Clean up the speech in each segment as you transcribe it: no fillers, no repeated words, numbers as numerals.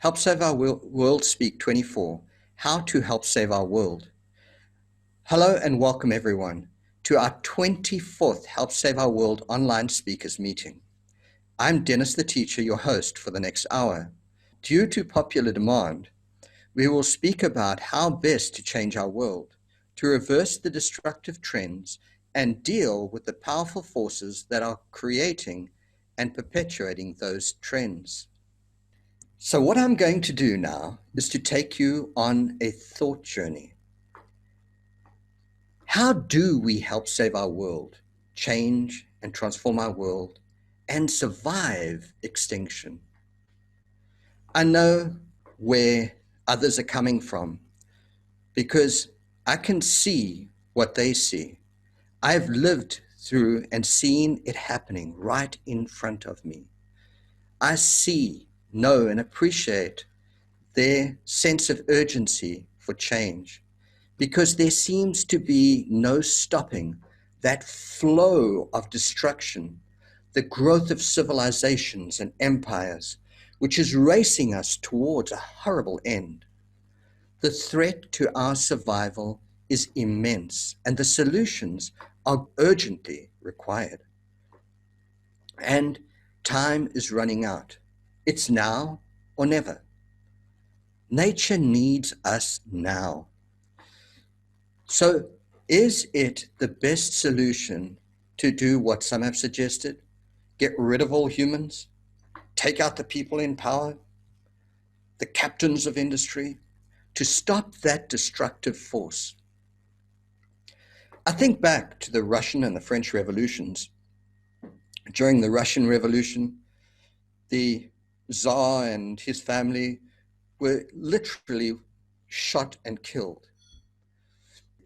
Help Save Our World Speak 24, How to Help Save Our World. Hello and welcome everyone to our 24th Help Save Our World online speakers meeting. I'm Denis the Teacher, your host for the next hour. Due to popular demand, we will speak about how best to change our world, to reverse the destructive trends and deal with the powerful forces that are creating and perpetuating those trends. So what I'm going to do now is to take you on a thought journey. How do we help save our world, change and transform our world, and survive extinction? I know where others are coming from because I can see what they see. I've lived through and seen it happening right in front of me. I see, know, and appreciate their sense of urgency for change, because there seems to be no stopping that flow of destruction, the growth of civilizations and empires, which is racing us towards a horrible end. The threat to our survival is immense, and the solutions are urgently required. And time is running out. It's now or never. Nature needs us now. So is it the best solution to do what some have suggested? Get rid of all humans? Take out the people in power? The captains of industry? To stop that destructive force? I think back to the Russian and the French revolutions. During the Russian Revolution, the Tsar and his family were literally shot and killed.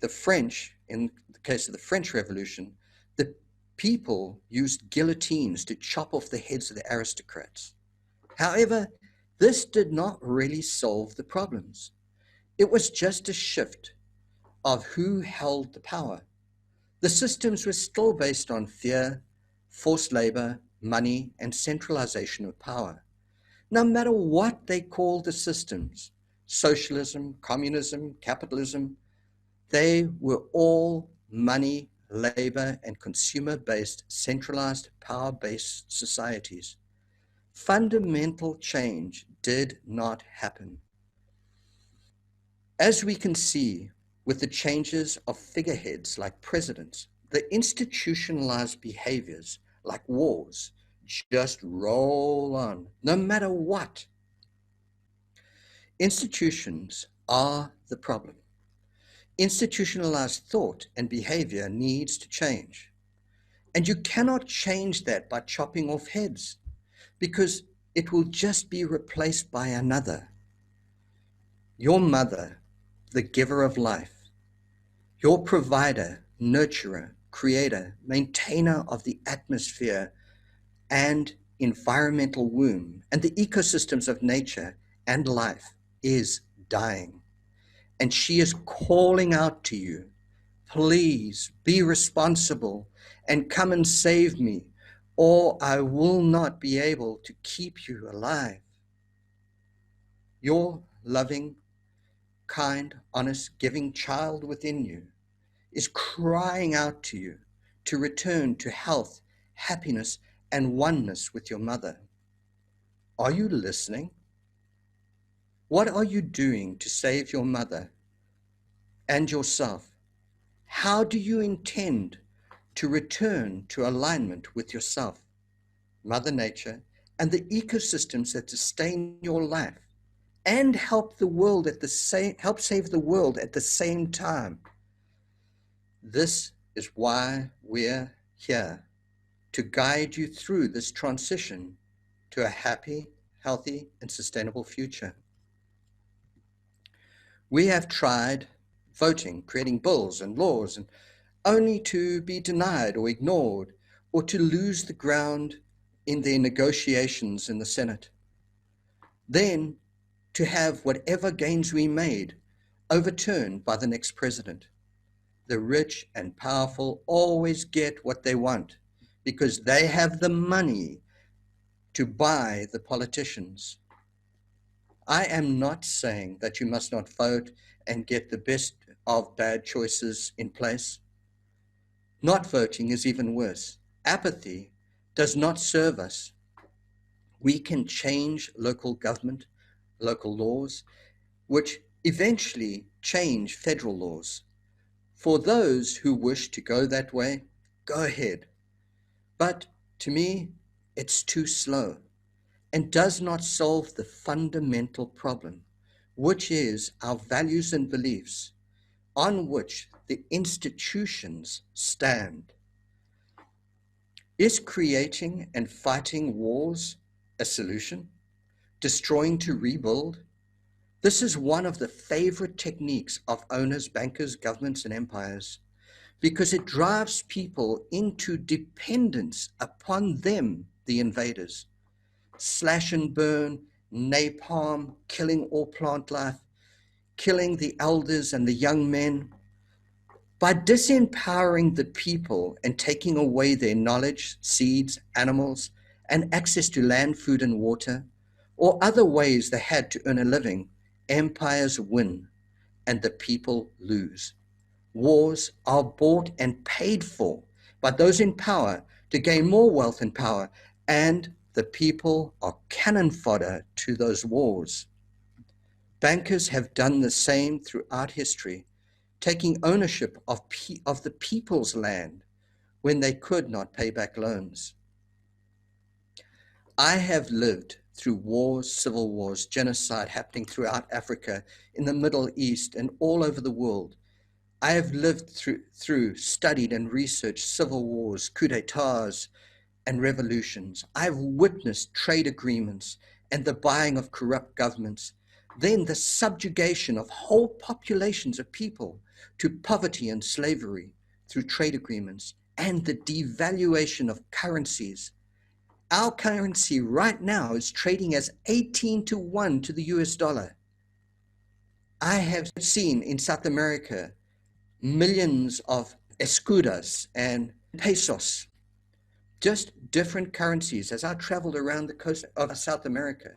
The French, in the case of the French Revolution, the people used guillotines to chop off the heads of the aristocrats. However, this did not really solve the problems. It was just a shift of who held the power. The systems were still based on fear, forced labor, money, and centralization of power. No matter what they called the systems, socialism, communism, capitalism, they were all money, labor, and consumer-based, centralized, power-based societies. Fundamental change did not happen. As we can see with the changes of figureheads like presidents, the institutionalized behaviors like wars just roll on, no matter what. Institutions are the problem. Institutionalized thought and behavior needs to change. And you cannot change that by chopping off heads, because it will just be replaced by another. Your mother, the giver of life, your provider, nurturer, creator, maintainer of the atmosphere and environmental womb and the ecosystems of nature and life, is dying. And she is calling out to you, please be responsible and come and save me, or I will not be able to keep you alive. Your loving, kind, honest, giving child within you is crying out to you to return to health, happiness, and oneness with your mother. Are you listening? What are you doing to save your mother and yourself? How do you intend to return to alignment with yourself, Mother Nature, and the ecosystems that sustain your life, and help save the world at the same time? This is why we're here, to guide you through this transition to a happy, healthy, and sustainable future. We have tried voting, creating bills and laws, and only to be denied or ignored, or to lose the ground in their negotiations in the Senate. Then to have whatever gains we made overturned by the next president. The rich and powerful always get what they want because they have the money to buy the politicians. I am not saying that you must not vote and get the best of bad choices in place. Not voting is even worse. Apathy does not serve us. We can change local government, local laws, which eventually change federal laws. For those who wish to go that way, go ahead. But to me, it's too slow and does not solve the fundamental problem, which is our values and beliefs on which the institutions stand. Is creating and fighting wars a solution? Destroying to rebuild? This is one of the favorite techniques of owners, bankers, governments, and empires because it drives people into dependence upon them, the invaders. Slash and burn, napalm, killing all plant life, killing the elders and the young men. By disempowering the people and taking away their knowledge, seeds, animals, and access to land, food, and water, or other ways they had to earn a living, empires win and the people lose. Wars are bought and paid for by those in power to gain more wealth and power, and the people are cannon fodder to those wars. Bankers have done the same throughout history, taking ownership of the people's land when they could not pay back loans. I have lived through wars, civil wars, genocide happening throughout Africa, in the Middle East, and all over the world. I have lived through, studied and researched civil wars, coups d'etats, and revolutions. I've witnessed trade agreements and the buying of corrupt governments, then the subjugation of whole populations of people to poverty and slavery through trade agreements, and the devaluation of currencies. Our currency right now is trading as 18 to 1 to the US dollar. I have seen in South America millions of escudas and pesos, just different currencies. As I traveled around the coast of South America,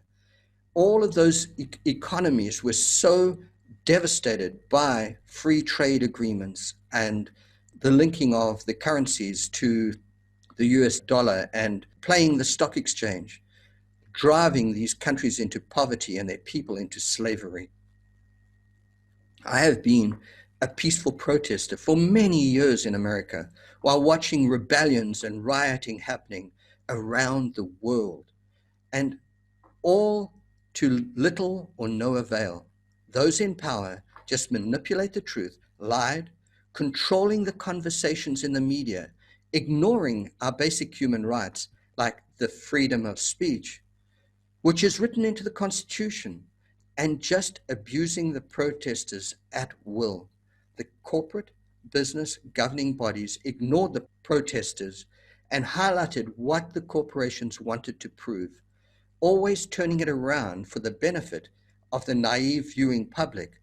all of those economies were so devastated by free trade agreements and the linking of the currencies to the US dollar and playing the stock exchange, driving these countries into poverty and their people into slavery. I have been a peaceful protester for many years in America while watching rebellions and rioting happening around the world, and all to little or no avail. Those in power just manipulate the truth, lied, controlling the conversations in the media, ignoring our basic human rights like the freedom of speech, which is written into the Constitution, and just abusing the protesters at will. The corporate business governing bodies ignored the protesters and highlighted what the corporations wanted to prove, always turning it around for the benefit of the naive viewing public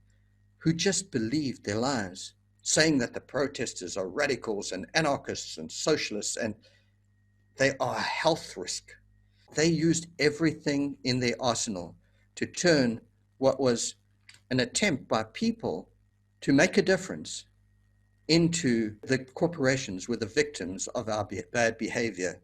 who just believed their lies, saying that the protesters are radicals and anarchists and socialists and they are a health risk. They used everything in their arsenal to turn what was an attempt by people to make a difference into the corporations were the victims of our bad behavior.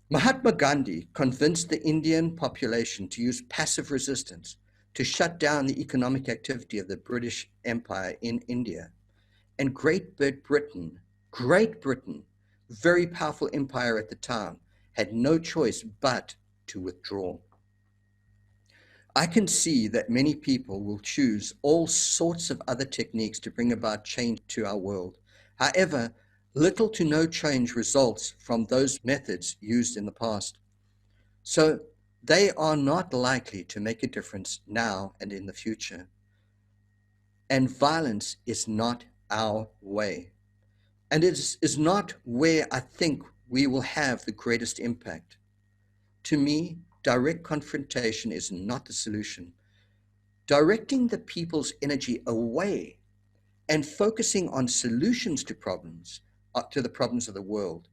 Mahatma Gandhi convinced the Indian population to use passive resistance to shut down the economic activity of the British Empire in India. And Great Britain, very powerful empire at the time, had no choice but to withdraw. I can see that many people will choose all sorts of other techniques to bring about change to our world. However, little to no change results from those methods used in the past. So they are not likely to make a difference now and in the future. And violence is not our way. And it is not where I think we will have the greatest impact. To me, direct confrontation is not the solution. Directing the people's energy away and focusing on solutions to the problems of the world.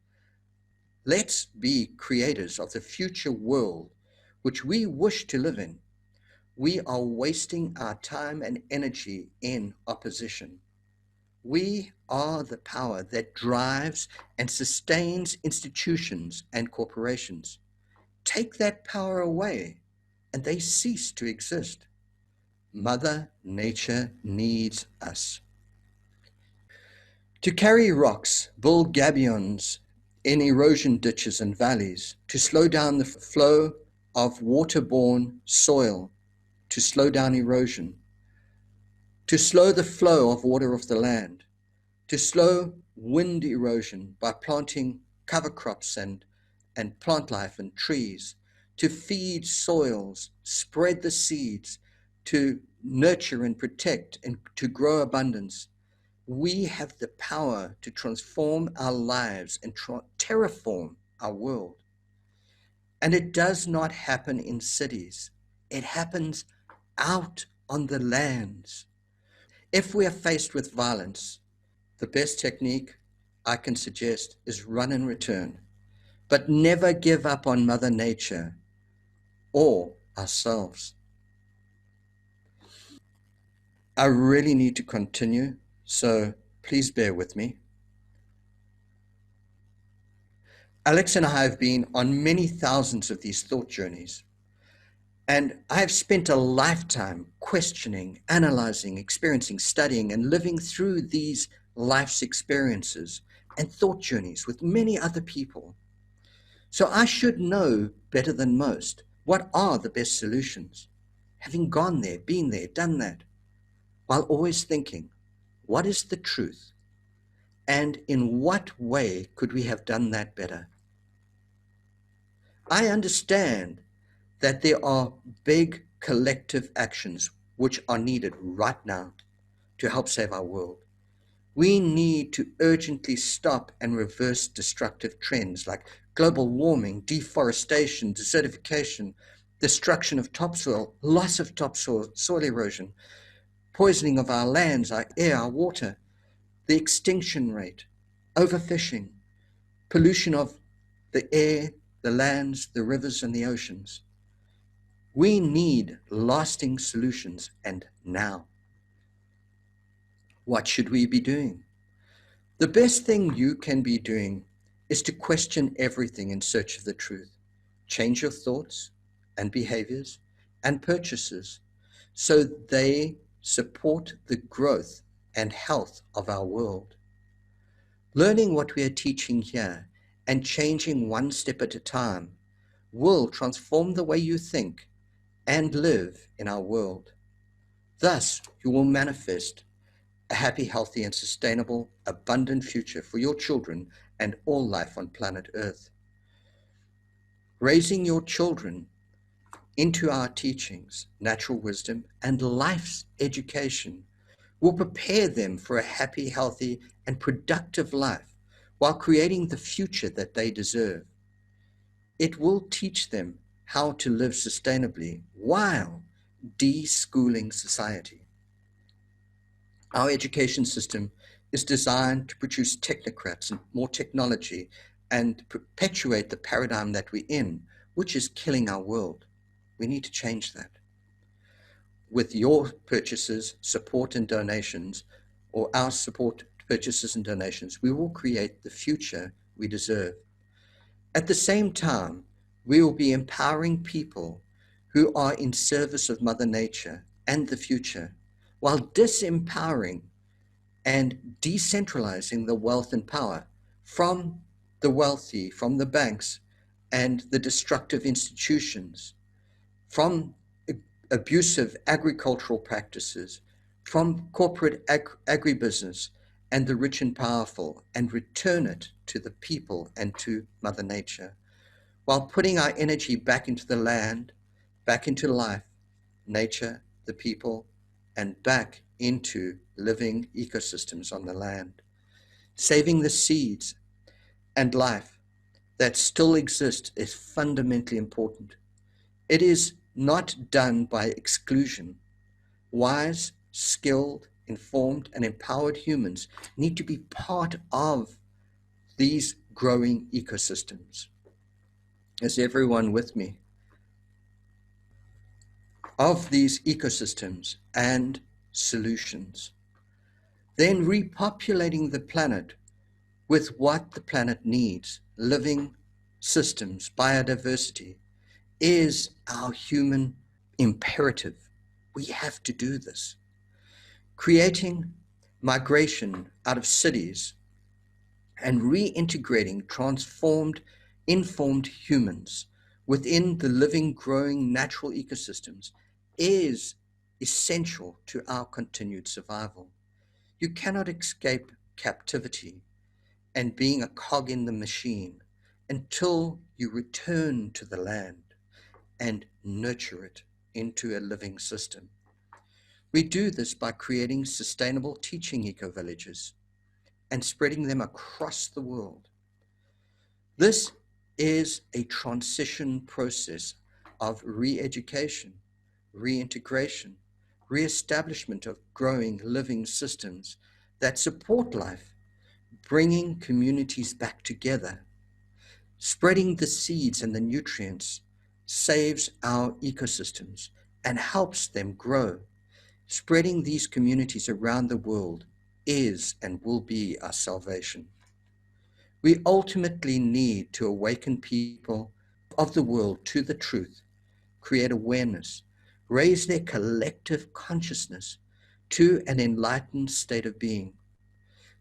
Let's be creators of the future world which we wish to live in, we are wasting our time and energy in opposition. We are the power that drives and sustains institutions and corporations. Take that power away, and they cease to exist. Mother Nature needs us. To carry rocks, build gabions in erosion ditches and valleys, to slow down the flow of waterborne soil, to slow down erosion, to slow the flow of water off the land, to slow wind erosion by planting cover crops and plant life and trees, to feed soils, spread the seeds, to nurture and protect and to grow abundance. We have the power to transform our lives and terraform our world. And it does not happen in cities. It happens out on the lands. If we are faced with violence, the best technique I can suggest is run and return, but never give up on Mother Nature or ourselves. I really need to continue, so please bear with me. Alex and I have been on many thousands of these thought journeys, and I have spent a lifetime questioning, analyzing, experiencing, studying, and living through these life's experiences and thought journeys with many other people. So I should know better than most what are the best solutions, having gone there, been there, done that, while always thinking, what is the truth? And in what way could we have done that better? I understand that there are big collective actions which are needed right now to help save our world. We need to urgently stop and reverse destructive trends like global warming, deforestation, desertification, destruction of topsoil, loss of topsoil, soil erosion, poisoning of our lands, our air, our water, the extinction rate, overfishing, pollution of the air, the lands, the rivers, and the oceans. We need lasting solutions, and now. What should we be doing? The best thing you can be doing is to question everything in search of the truth. Change your thoughts and behaviors and purchases so they support the growth and health of our world. Learning what we are teaching here and changing one step at a time will transform the way you think and live in our world. Thus, you will manifest a happy, healthy, and sustainable, abundant future for your children and all life on planet Earth. Raising your children into our teachings, natural wisdom, and life's education will prepare them for a happy, healthy, and productive life while creating the future that they deserve. It will teach them how to live sustainably while de-schooling society. Our education system is designed to produce technocrats and more technology and perpetuate the paradigm that we're in, which is killing our world. We need to change that. With your purchases, support, and donations, or our support, purchases, and donations, we will create the future we deserve. At the same time, we will be empowering people who are in service of Mother Nature and the future, while disempowering and decentralizing the wealth and power from the wealthy, from the banks and the destructive institutions, from abusive agricultural practices, from corporate agribusiness and the rich and powerful, and return it to the people and to Mother Nature, while putting our energy back into the land, back into life, nature, the people, and back into living ecosystems on the land. Saving the seeds and life that still exist is fundamentally important. It is not done by exclusion. Wise, skilled, informed, and empowered humans need to be part of these growing ecosystems. Is everyone with me? of these ecosystems and solutions, then repopulating the planet with what the planet needs, living systems, biodiversity, is our human imperative. We have to do this. Creating migration out of cities and reintegrating transformed, informed humans within the living, growing natural ecosystems is essential to our continued survival. You cannot escape captivity and being a cog in the machine until you return to the land and nurture it into a living system. We do this by creating sustainable teaching eco-villages and spreading them across the world. This is a transition process of re-education, reintegration, re-establishment of growing living systems that support life, bringing communities back together. Spreading the seeds and the nutrients saves our ecosystems and helps them grow. Spreading these communities around the world is and will be our salvation. We ultimately need to awaken people of the world to the truth, create awareness, raise their collective consciousness to an enlightened state of being.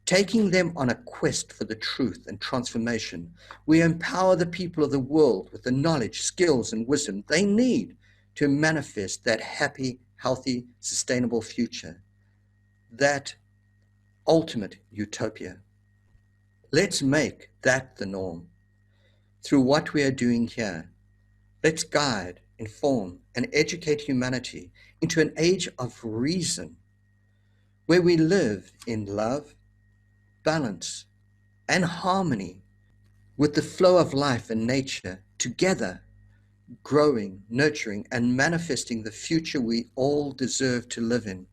Taking them on a quest for the truth and transformation, we empower the people of the world with the knowledge, skills, and wisdom they need to manifest that happy, healthy, sustainable future, that ultimate utopia. Let's make that the norm. Through what we are doing here, let's guide, inform, and educate humanity into an age of reason, where we live in love, balance, and harmony with the flow of life and nature together, growing, nurturing, and manifesting the future we all deserve to live in.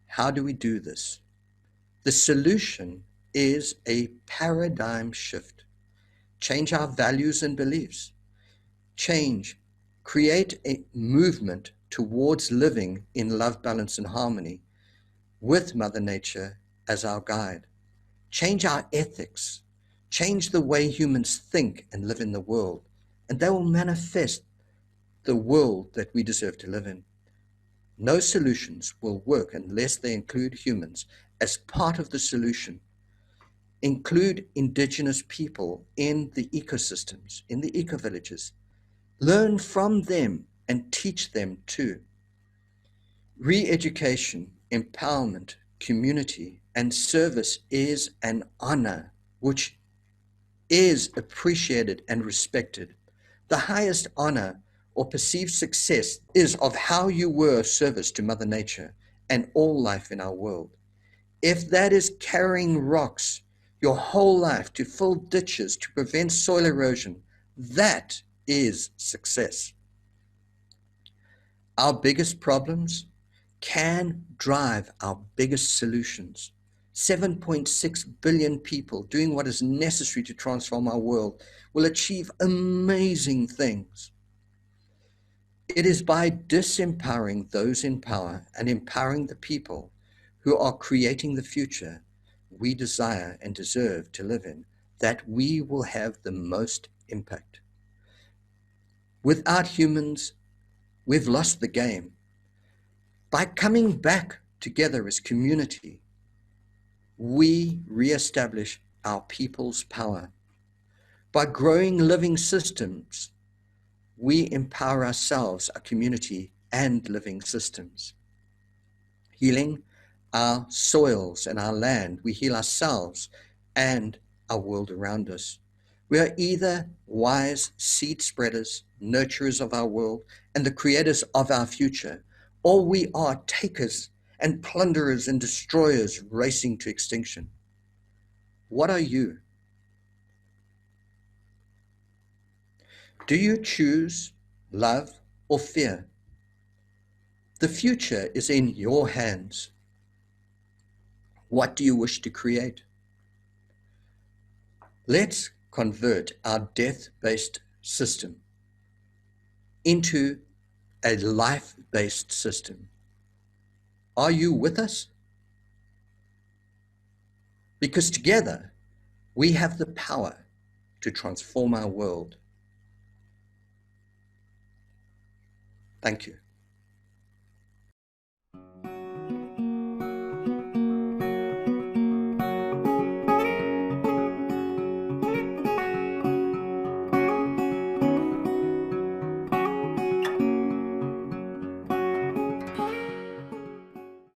How do we do this? The solution is a paradigm shift. Change our values and beliefs. Create a movement towards living in love, balance, and harmony with Mother Nature as our guide. Change our ethics. Change the way humans think and live in the world, and they will manifest the world that we deserve to live in. No solutions will work unless they include humans as part of the solution. Include indigenous people in the ecosystems, in the eco-villages. Learn from them and teach them too. Re-education, empowerment, community, and service is an honor which is appreciated and respected. The highest honor or perceived success is of how you were of service to Mother Nature and all life in our world. If that is carrying rocks your whole life to fill ditches to prevent soil erosion, that is success. Our biggest problems can drive our biggest solutions. 7.6 billion people doing what is necessary to transform our world will achieve amazing things. It is by disempowering those in power and empowering the people who are creating the future we desire and deserve to live in that we will have the most impact. Without humans, we've lost the game. By coming back together as community, we reestablish our people's power. By growing living systems, we empower ourselves, our community, and living systems. Healing our soils and our land, we heal ourselves and our world around us. We are either wise seed spreaders, nurturers of our world, and the creators of our future, or we are takers and plunderers and destroyers racing to extinction. What are you? Do you choose love or fear? The future is in your hands. What do you wish to create? Let's convert our death-based system into a life-based system. Are you with us? Because together, we have the power to transform our world. Thank you.